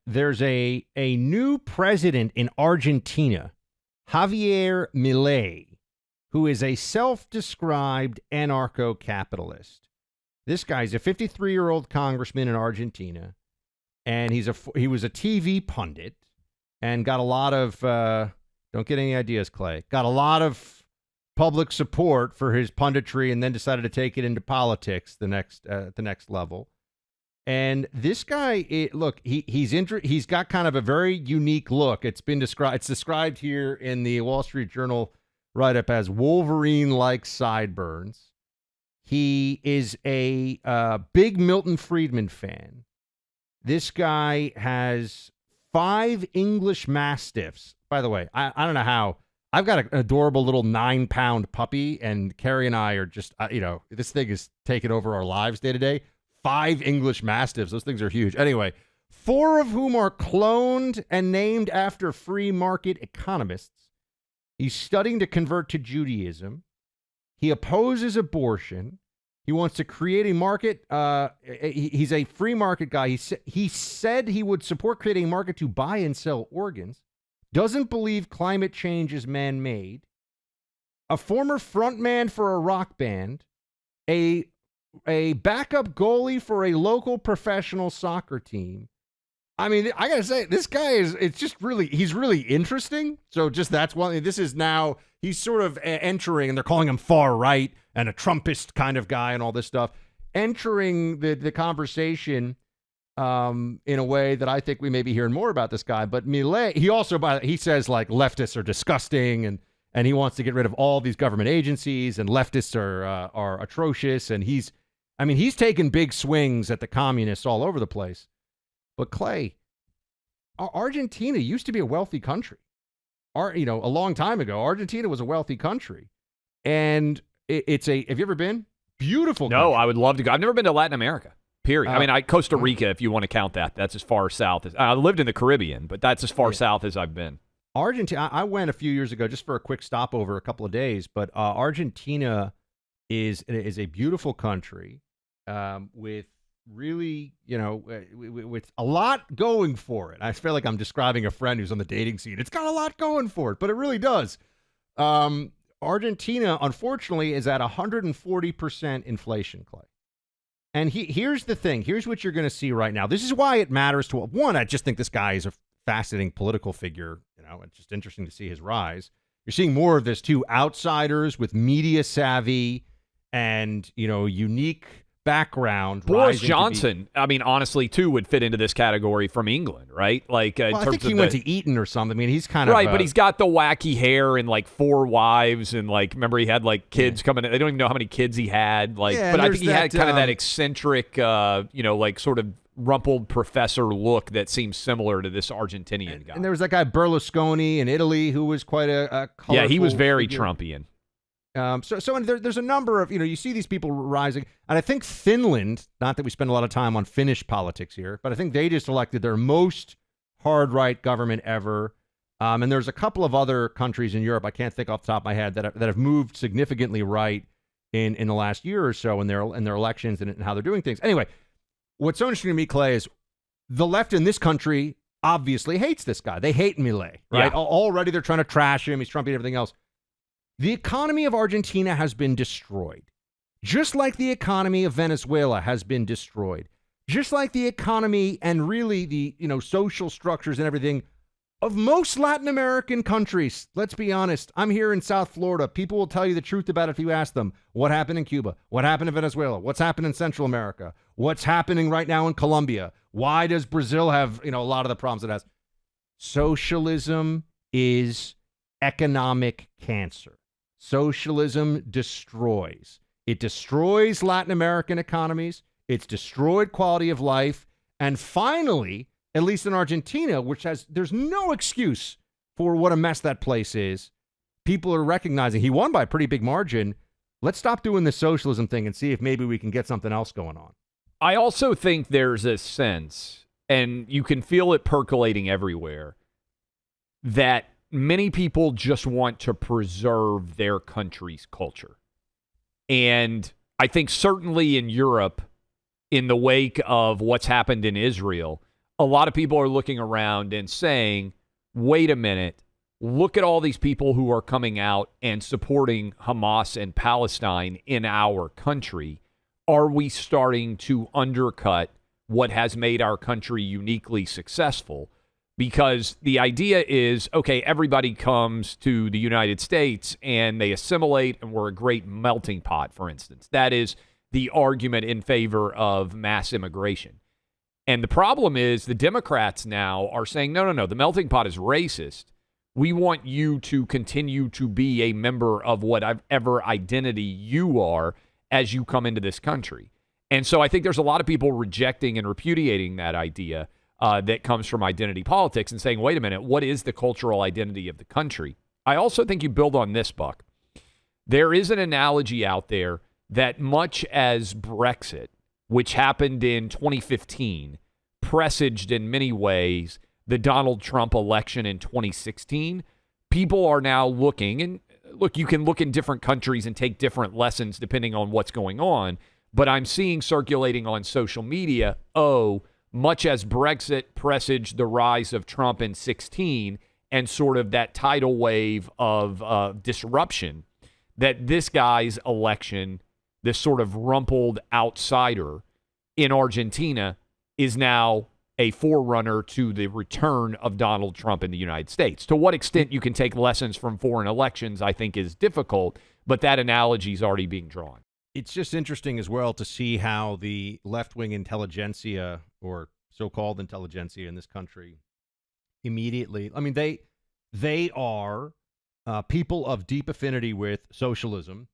there's a new president in Argentina, Javier Milei, who is a self-described anarcho-capitalist. This guy's a 53-year-old congressman in Argentina, and he was a TV pundit and got a lot of don't get any ideas, Clay. Got a lot of public support for his punditry, and then decided to take it into politics the next level. And this guy, he's got kind of a very unique look. It's described here in the Wall Street Journal write-up as Wolverine-like sideburns. He is a big Milton Friedman fan. This guy has 5 English Mastiffs. By the way, I don't know how. I've got an adorable little 9-pound puppy, and Carrie and I are just, this thing is taking over our lives day to day. 5 English Mastiffs. Those things are huge. Anyway, 4 of whom are cloned and named after free market economists. He's studying to convert to Judaism. He opposes abortion. He wants to create a market. He's a free market guy. He said he would support creating a market to buy and sell organs. Doesn't believe climate change is man-made. A former frontman for a rock band. A backup goalie for a local professional soccer team. I mean, I gotta say, this guy he's really interesting. So that's one. This is now, he's sort of entering, and they're calling him far right and a Trumpist kind of guy and all this stuff, entering the conversation in a way that I think we may be hearing more about this guy. But Milei, he says like leftists are disgusting, and he wants to get rid of all these government agencies, and leftists are atrocious. And he's taken big swings at the communists all over the place. But Clay, Argentina used to be a wealthy country. A long time ago, Argentina was a wealthy country, and have you ever been? Beautiful country. No, I would love to go. I've never been to Latin America. Period. Costa Rica, if you want to count that. That's as far south as I lived in the Caribbean, but that's as far south as I've been. Argentina. I went a few years ago just for a quick stopover, a couple of days. But Argentina is a beautiful country with really, with a lot going for it. I feel like I'm describing a friend who's on the dating scene. It's got a lot going for it, but it really does. Argentina, unfortunately, is at 140% inflation, Clay. And here's the thing. Here's what you're going to see right now. This is why it matters to one. I just think this guy is a fascinating political figure. It's just interesting to see his rise. You're seeing more of this too. Outsiders with media savvy and unique background. Boris Johnson, honestly, too, would fit into this category from England, right? Like, I think he went to Eton or something. He's kind of right, but he's got the wacky hair and 4 wives, and remember he had kids coming in. They don't even know how many kids he had. But I think he had kind of that eccentric, sort of rumpled professor look that seems similar to this Argentinian guy. And there was that guy Berlusconi in Italy who was quite a colorful he was very figure. Trumpian. There's a number of, you see these people rising. And I think Finland, not that we spend a lot of time on Finnish politics here, but I think they just elected their most hard right government ever. And there's a couple of other countries in Europe, I can't think off the top of my head, that have moved significantly right in the last year or so in their elections and how they're doing things. Anyway, what's so interesting to me, Clay, is the left in this country obviously hates this guy. They hate Milei, right? Yeah. Already they're trying to trash him. He's Trumpy and everything else. The economy of Argentina has been destroyed, just like the economy of Venezuela has been destroyed, just like the economy and really the social structures and everything of most Latin American countries. Let's be honest. I'm here in South Florida. People will tell you the truth about it if you ask them. What happened in Cuba? What happened in Venezuela? What's happened in Central America? What's happening right now in Colombia? Why does Brazil have a lot of the problems it has? Socialism is economic cancer. Socialism destroys. It destroys Latin American economies. It's destroyed quality of life. And finally, at least in Argentina, there's no excuse for what a mess that place is. People are recognizing he won by a pretty big margin. Let's stop doing this socialism thing and see if maybe we can get something else going on. I also think there's a sense, and you can feel it percolating everywhere, that many people just want to preserve their country's culture. And I think certainly in Europe, in the wake of what's happened in Israel, a lot of people are looking around and saying, wait a minute, look at all these people who are coming out and supporting Hamas and Palestine in our country. Are we starting to undercut what has made our country uniquely successful? Because the idea is, okay, everybody comes to the United States and they assimilate and we're a great melting pot, for instance. That is the argument in favor of mass immigration. And the problem is the Democrats now are saying, no, the melting pot is racist. We want you to continue to be a member of whatever identity you are as you come into this country. And so I think there's a lot of people rejecting and repudiating that idea that comes from identity politics and saying, wait a minute, what is the cultural identity of the country? I also think you build on this, Buck. There is an analogy out there that much as Brexit, which happened in 2015, presaged in many ways the Donald Trump election in 2016, people are now looking, and look, you can look in different countries and take different lessons depending on what's going on, but I'm seeing circulating on social media, much as Brexit presaged the rise of Trump in 16 and sort of that tidal wave of disruption, that this guy's election, this sort of rumpled outsider in Argentina, is now a forerunner to the return of Donald Trump in the United States. To what extent you can take lessons from foreign elections, I think, is difficult, but that analogy is already being drawn. It's just interesting as well to see how the left-wing intelligentsia, or so-called intelligentsia in this country, immediately, I mean, they are people of deep affinity with socialism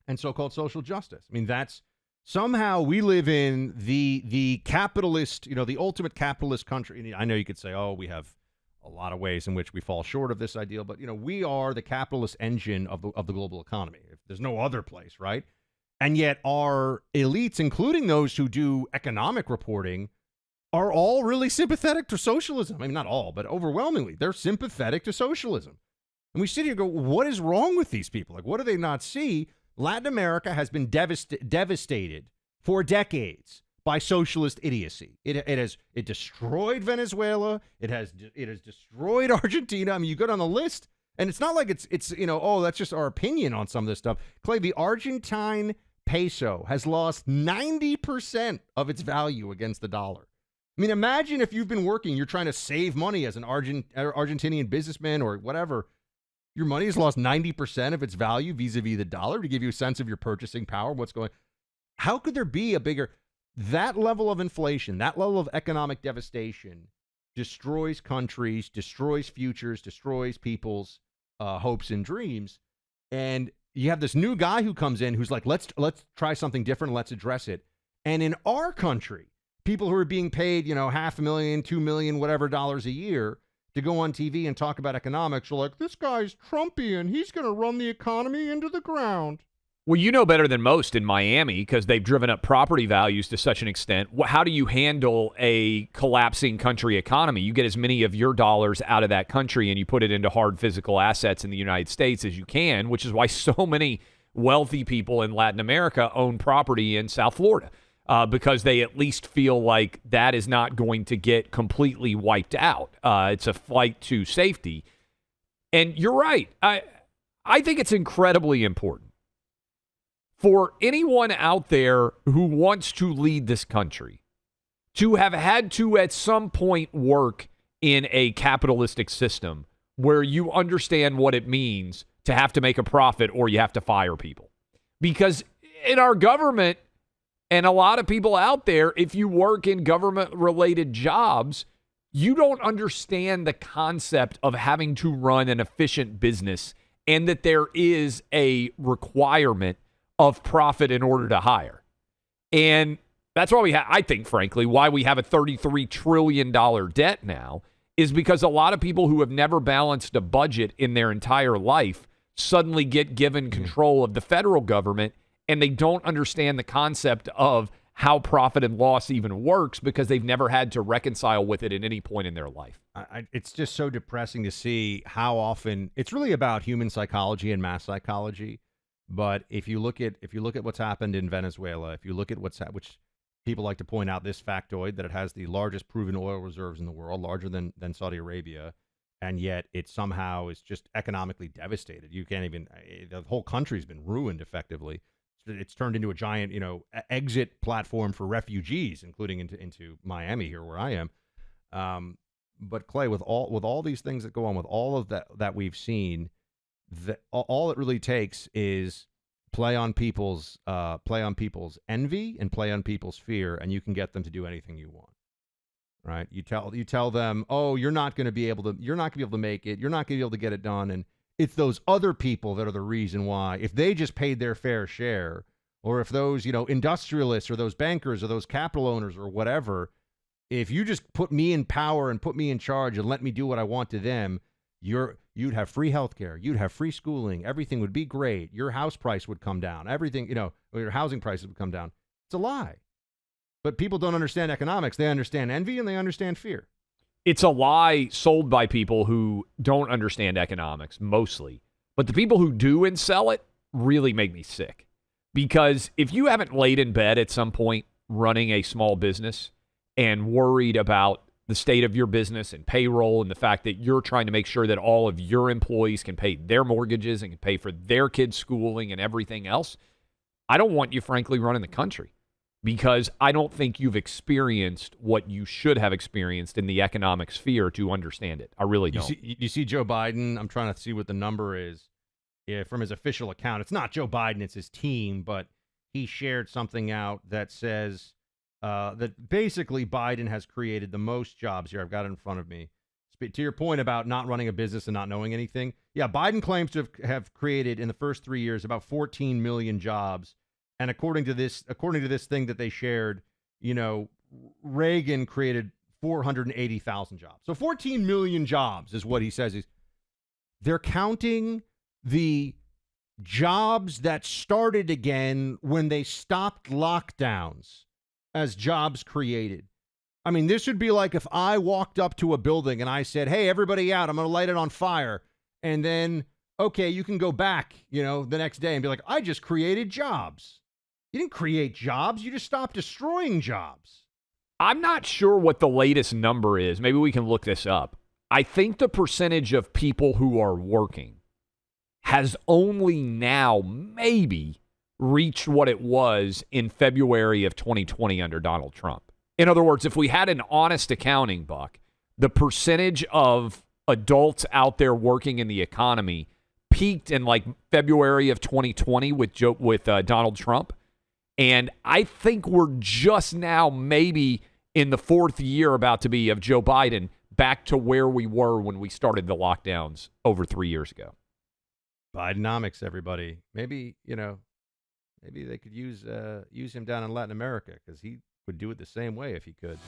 and so-called social justice. I mean, that's somehow we live in the capitalist, the ultimate capitalist country. I know you could say, we have a lot of ways in which we fall short of this ideal, but we are the capitalist engine of the global economy. If there's no other place, right? And yet our elites, including those who do economic reporting, are all really sympathetic to socialism. I mean, not all, but overwhelmingly, they're sympathetic to socialism. And we sit here and go, what is wrong with these people? Like, what do they not see? Latin America has been devastated for decades by socialist idiocy. It destroyed Venezuela. It has destroyed Argentina. I mean, you go down the list, and it's not like it's that's just our opinion on some of this stuff. Clay, the Argentine peso has lost 90% of its value against the dollar. I mean, imagine if you've been working, you're trying to save money as an Argentinian businessman or whatever. Your money has lost 90% of its value vis-a-vis the dollar, to give you a sense of your purchasing power, what's going on. How could there be that level of inflation, that level of economic devastation destroys countries, destroys futures, destroys people's hopes and dreams. And you have this new guy who comes in who's like, let's try something different, let's address it. And in our country, people who are being paid, $500,000, $2 million, whatever dollars a year to go on TV and talk about economics are like, this guy's Trumpian. He's going to run the economy into the ground. Well, you know better than most in Miami because they've driven up property values to such an extent. How do you handle a collapsing country economy? You get as many of your dollars out of that country and you put it into hard physical assets in the United States as you can, which is why so many wealthy people in Latin America own property in South Florida because they at least feel like that is not going to get completely wiped out. It's a flight to safety. And you're right. I think it's incredibly important for anyone out there who wants to lead this country to have had to at some point work in a capitalistic system where you understand what it means to have to make a profit or you have to fire people. Because in our government and a lot of people out there, if you work in government-related jobs, you don't understand the concept of having to run an efficient business and that there is a requirement of profit in order to hire. And that's why I think, frankly, why we have a $33 trillion debt now is because a lot of people who have never balanced a budget in their entire life suddenly get given control of the federal government and they don't understand the concept of how profit and loss even works because they've never had to reconcile with it at any point in their life. It's just so depressing to see how often it's really about human psychology and mass psychology. But if you look at what's happened in Venezuela, if you look at which People like to point out this factoid that it has the largest proven oil reserves in the world, larger than Saudi Arabia, and yet it somehow is just economically devastated. You can't even, the whole country's been ruined effectively. It's turned into a giant, exit platform for refugees, including into Miami here where I am. But Clay, with all these things that go on, with all of that we've seen, all it really takes is play on people's envy and play on people's fear, and you can get them to do anything you want. Right? You tell them, oh, you're not going to be able to make it. You're not going to be able to get it done, and it's those other people that are the reason why. If they just paid their fair share, or if those industrialists or those bankers or those capital owners or whatever, if you just put me in power and put me in charge and let me do what I want to them, you'd have free healthcare, you'd have free schooling, everything would be great, your house price would come down, everything, your housing prices would come down. It's a lie. But people don't understand economics. They understand envy and they understand fear. It's a lie sold by people who don't understand economics, mostly. But the people who do and sell it really make me sick. Because if you haven't laid in bed at some point running a small business and worried about the state of your business and payroll and the fact that you're trying to make sure that all of your employees can pay their mortgages and can pay for their kids' schooling and everything else, I don't want you, frankly, running the country. Because I don't think you've experienced what you should have experienced in the economic sphere to understand it. I really don't. You see Joe Biden? I'm trying to see what the number is from his official account. It's not Joe Biden, it's his team, but he shared something out that says that basically Biden has created the most jobs here. I've got it in front of me. To your point about not running a business and not knowing anything, yeah, Biden claims to have created in the first 3 years about 14 million jobs. And according to this thing that they shared, Reagan created 480,000 jobs. So 14 million jobs is what he says. They're counting the jobs that started again when they stopped lockdowns as jobs created. I mean, this would be like if I walked up to a building and I said, hey, everybody out, I'm going to light it on fire. And then, okay, you can go back, the next day and be like, I just created jobs. You didn't create jobs. You just stopped destroying jobs. I'm not sure what the latest number is. Maybe we can look this up. I think the percentage of people who are working has only now maybe reached what it was in February of 2020 under Donald Trump. In other words, if we had an honest accounting, Buck, the percentage of adults out there working in the economy peaked in like February of 2020 with Donald Trump. And I think we're just now maybe in the fourth year about to be of Joe Biden back to where we were when we started the lockdowns over 3 years ago. Bidenomics, everybody. Maybe they could use him down in Latin America because he would do it the same way if he could.